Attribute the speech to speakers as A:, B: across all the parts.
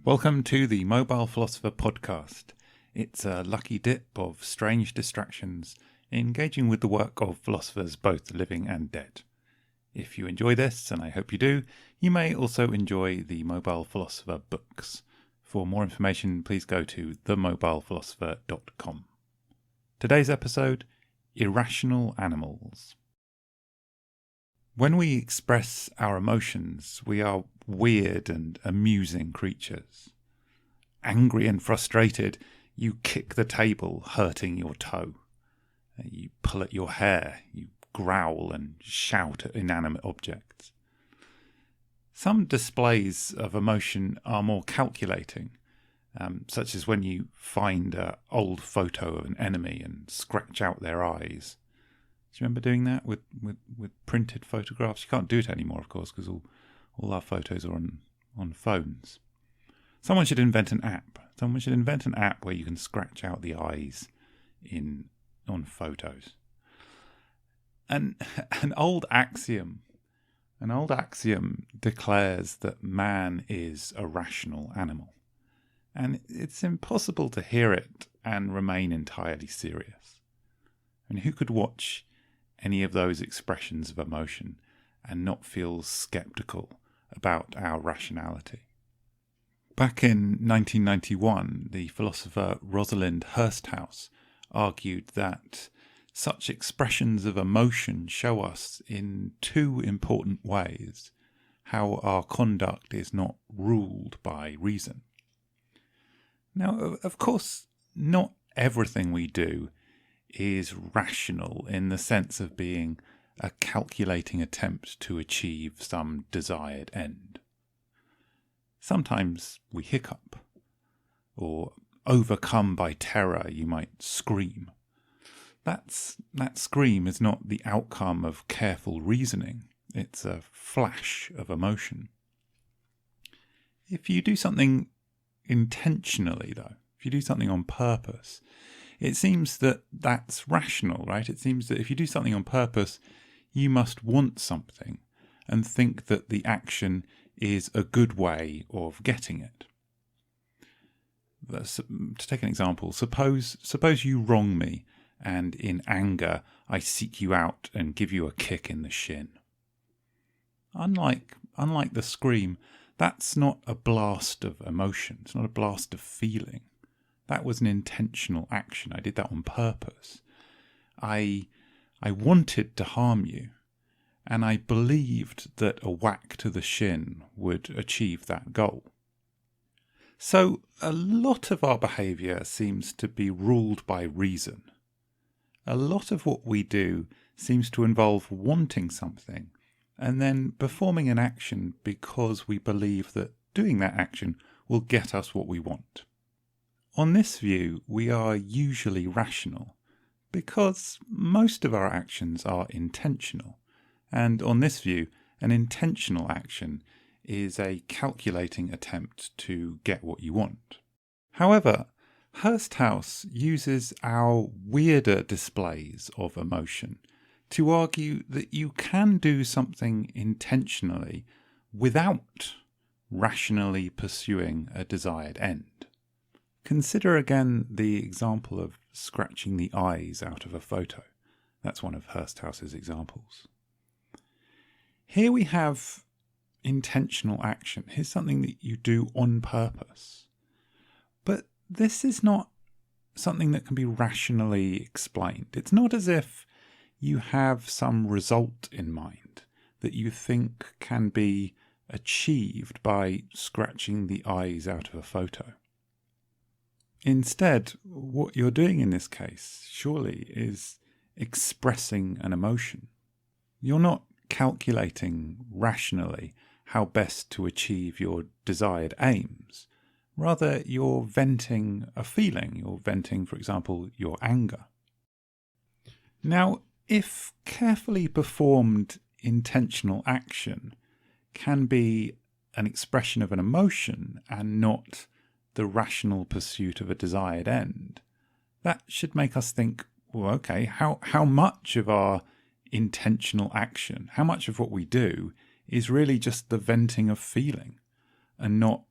A: Welcome to the Mobile Philosopher Podcast. It's a lucky dip of strange distractions engaging with the work of philosophers both living and dead. If you enjoy this, and I hope you do, you may also enjoy the Mobile Philosopher books. For more information, please go to themobilephilosopher.com. Today's episode, Irrational Animals. When we express our emotions, we are weird and amusing creatures. Angry and frustrated, you kick the table, hurting your toe. You pull at your hair, you growl and shout at inanimate objects. Some displays of emotion are more calculating, such as when you find an old photo of an enemy and scratch out their eyes. Do you remember doing that with printed photographs? You can't do it anymore, of course, because all our photos are on phones. Someone should invent an app. Someone should invent an app where you can scratch out the eyes on photos. An old axiom declares that man is a rational animal. And it's impossible to hear it and remain entirely serious. I mean, who could watch any of those expressions of emotion and not feel sceptical about our rationality? Back in 1991, the philosopher Rosalind Hursthouse argued that such expressions of emotion show us in two important ways how our conduct is not ruled by reason. Now, of course, not everything we do is rational in the sense of being a calculating attempt to achieve some desired end. Sometimes we hiccup, or overcome by terror, you might scream. That scream is not the outcome of careful reasoning. It's a flash of emotion. If you do something intentionally, though, if you do something on purpose, it seems that that's rational, right? It seems that if you do something on purpose, you must want something and think that the action is a good way of getting it. To take an example, suppose you wrong me and in anger I seek you out and give you a kick in the shin. Unlike the scream, that's not a blast of emotion. It's not a blast of feeling. That was an intentional action. I did that on purpose. I wanted to harm you, and I believed that a whack to the shin would achieve that goal. So a lot of our behaviour seems to be ruled by reason. A lot of what we do seems to involve wanting something and then performing an action because we believe that doing that action will get us what we want. On this view, we are usually rational because most of our actions are intentional. And on this view, an intentional action is a calculating attempt to get what you want. However, Hursthouse uses our weirder displays of emotion to argue that you can do something intentionally without rationally pursuing a desired end. Consider again the example of scratching the eyes out of a photo. That's one of Hursthouse's examples. Here we have intentional action. Here's something that you do on purpose. But this is not something that can be rationally explained. It's not as if you have some result in mind that you think can be achieved by scratching the eyes out of a photo. Instead, what you're doing in this case, surely, is expressing an emotion. You're not calculating rationally how best to achieve your desired aims. Rather, you're venting a feeling. You're venting, for example, your anger. Now, if carefully performed intentional action can be an expression of an emotion and not the rational pursuit of a desired end, that should make us think, well, okay, how much of our intentional action, how much of what we do is really just the venting of feeling and not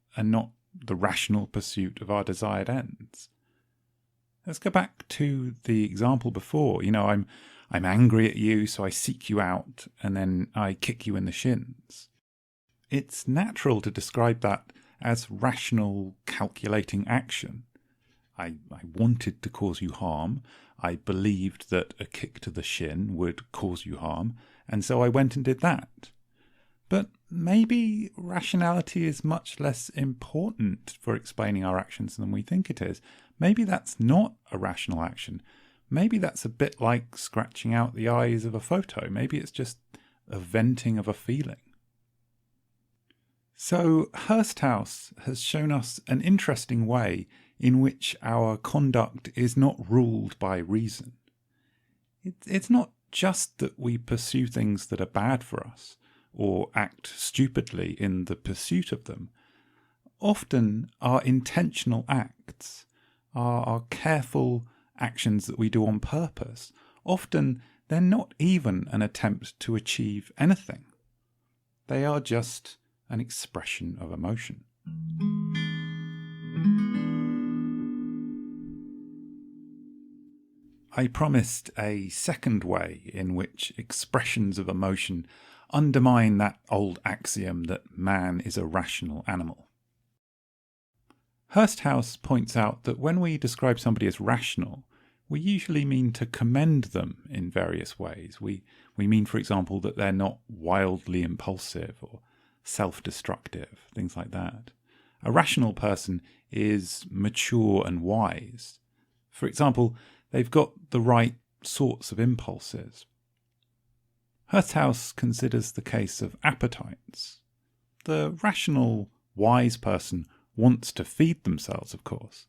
A: the rational pursuit of our desired ends. Let's go back to the example before. I'm angry at you, so I seek you out, and then I kick you in the shins. It's natural to describe that as rational, calculating action. I wanted to cause you harm. I believed that a kick to the shin would cause you harm, and so I went and did that. But maybe rationality is much less important for explaining our actions than we think it is. Maybe that's not a rational action. Maybe that's a bit like scratching out the eyes of a photo. Maybe it's just a venting of a feeling. So Hursthouse has shown us an interesting way in which our conduct is not ruled by reason. It's not just that we pursue things that are bad for us, or act stupidly in the pursuit of them. Often our intentional acts are careful actions that we do on purpose. Often they're not even an attempt to achieve anything. They are just an expression of emotion. I promised a second way in which expressions of emotion undermine that old axiom that man is a rational animal. Hursthouse points out that when we describe somebody as rational, we usually mean to commend them in various ways. We mean, for example, that they're not wildly impulsive or self-destructive, things like that. A rational person is mature and wise. For example, they've got the right sorts of impulses. Hursthouse considers the case of appetites. The rational, wise person wants to feed themselves, of course,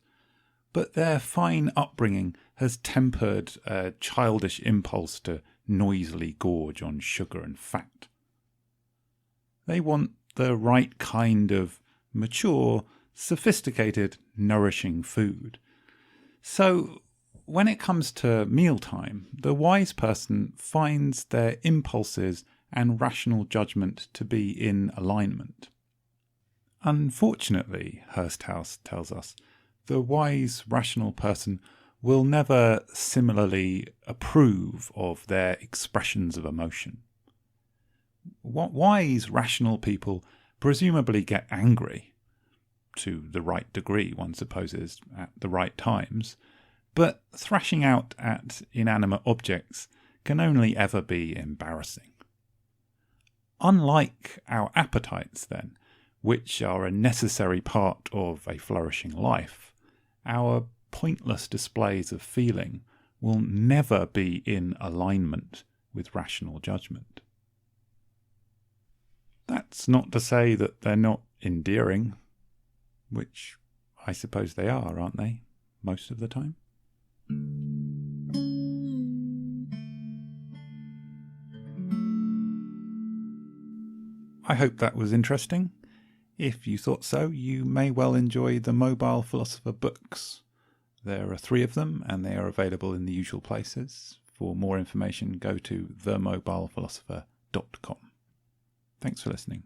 A: but their fine upbringing has tempered a childish impulse to noisily gorge on sugar and fat. They want the right kind of mature, sophisticated, nourishing food. So, when it comes to mealtime, the wise person finds their impulses and rational judgment to be in alignment. Unfortunately, Hursthouse tells us, the wise, rational person will never similarly approve of their expressions of emotion. Wise, rational people presumably get angry, to the right degree, one supposes, at the right times, but thrashing out at inanimate objects can only ever be embarrassing. Unlike our appetites, then, which are a necessary part of a flourishing life, our pointless displays of feeling will never be in alignment with rational judgment. That's not to say that they're not endearing, which I suppose they are, aren't they, most of the time? I hope that was interesting. If you thought so, you may well enjoy the Mobile Philosopher books. There are 3 of them, and they are available in the usual places. For more information, go to themobilephilosopher.com. Thanks for listening.